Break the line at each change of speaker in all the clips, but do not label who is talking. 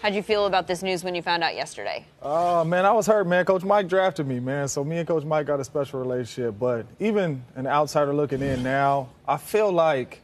How'd you feel about this news when you found out yesterday?
Man, I was hurt, man. Coach Mike drafted me, man. So me and Coach Mike got a special relationship. But even an outsider looking in now, I feel like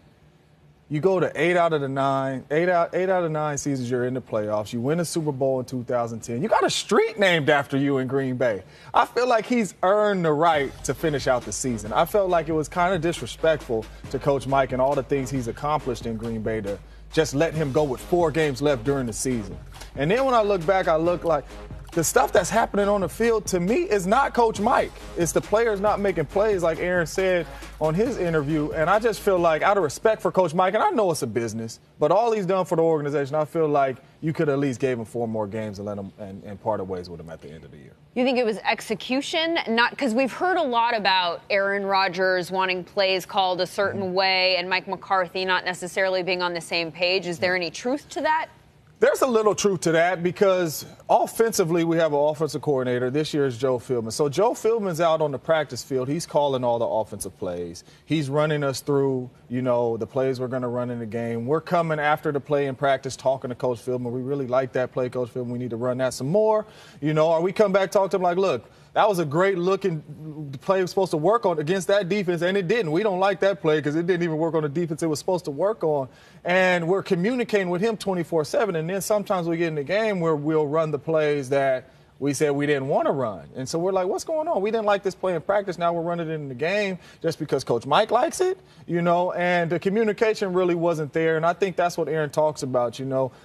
you go to 8 out of 9 seasons you're in the playoffs. You win a Super Bowl in 2010. You got a street named after you in Green Bay. I feel like he's earned the right to finish out the season. I felt like it was kind of disrespectful to Coach Mike and all the things he's accomplished in Green Bay to just let him go with 4 games left during the season. And then when I look back, I look like the stuff that's happening on the field, to me, is not Coach Mike. It's the players not making plays, like Aaron said on his interview. And I just feel like, out of respect for Coach Mike, and I know it's a business, but all he's done for the organization, I feel like you could at least gave him 4 more games and let him and parted ways with him at the end of the year.
You think it was execution? Not because we've heard a lot about Aaron Rodgers wanting plays called a certain way and Mike McCarthy not necessarily being on the same page. Is there any truth to that?
There's a little truth to that because offensively we have an offensive coordinator. This year is Joe Philbin. So Joe Philbin's out on the practice field. He's calling all the offensive plays. He's running us through, the plays we're going to run in the game. We're coming after the play in practice talking to Coach Philbin. We really like that play, Coach Philbin. We need to run that some more. Or we come back, talk to him like, look, that was a great looking play it was supposed to work on against that defense, and it didn't. We don't like that play because it didn't even work on the defense it was supposed to work on. And we're communicating with him 24/7. And then sometimes we get in the game where we'll run the plays that we said we didn't want to run. And so we're like, what's going on? We didn't like this play in practice. Now we're running it in the game just because Coach Mike likes it, and the communication really wasn't there. And I think that's what Aaron talks about.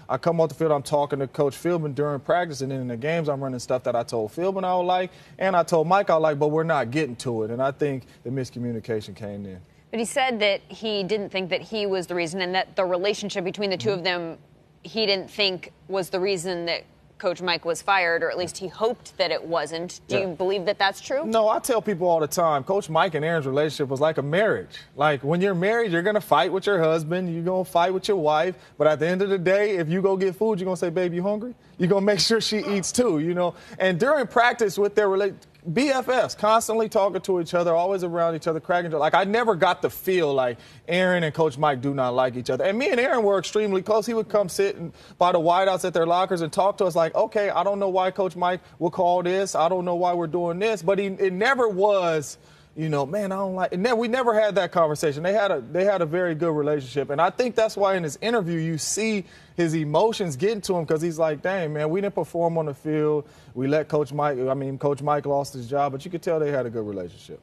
I come off the field, I'm talking to Coach Philbin during practice, and then in the games I'm running stuff that I told Philbin I would like and I told Mike I like, but we're not getting to it. And I think the miscommunication came in.
But he said that he didn't think that he was the reason and that the relationship between the two of them, he didn't think was the reason that Coach Mike was fired, or at least he hoped that it wasn't. Do you believe that that's true?
No, I tell people all the time, Coach Mike and Aaron's relationship was like a marriage. Like when you're married, you're going to fight with your husband, you're going to fight with your wife, but at the end of the day, if you go get food, you're going to say, babe, you hungry? You're going to make sure she eats too, And during practice with their BFFs, constantly talking to each other, always around each other, cracking jokes. Like, I never got the feel like Aaron and Coach Mike do not like each other. And me and Aaron were extremely close. He would come sit by the wideouts at their lockers and talk to us like, okay, I don't know why Coach Mike will call this. I don't know why we're doing this. But it never was, man, I don't like it. We never had that conversation. They had a very good relationship. And I think that's why in his interview you see his emotions getting to him because he's like, dang, man, we didn't perform on the field. We let Coach Mike lost his job, but you could tell they had a good relationship.